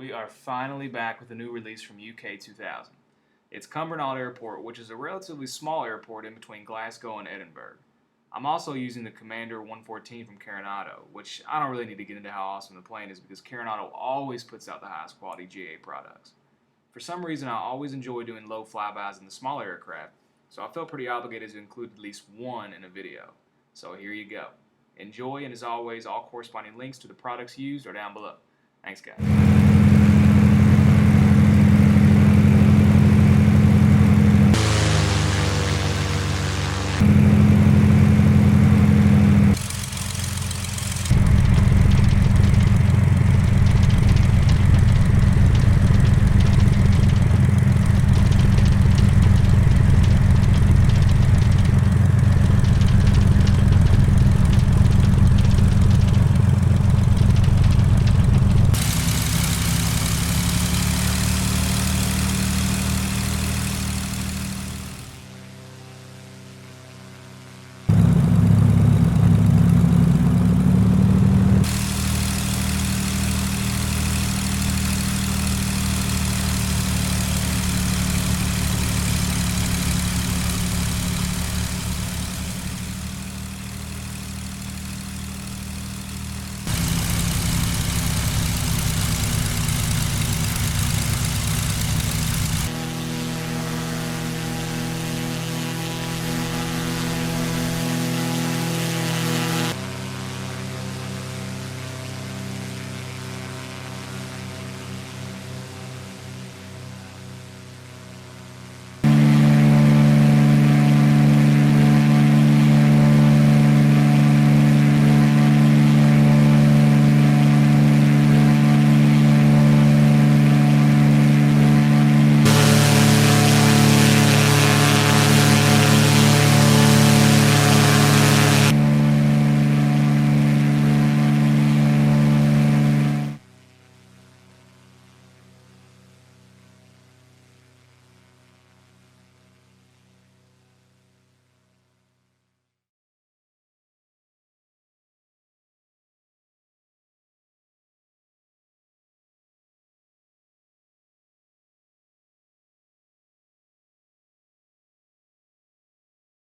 We are finally back with a new release from UK 2000. It's Cumbernauld Airport, which is a relatively small airport in between Glasgow and Edinburgh. I'm also using the Commander 114 from Carenado, which I don't really need to get into how awesome the plane is because Carenado always puts out the highest quality GA products. For some reason, I always enjoy doing low flybys in the smaller aircraft, so I felt pretty obligated to include at least one in a video. So here you go. Enjoy, and as always, all corresponding links to the products used are down below. Thanks, guys.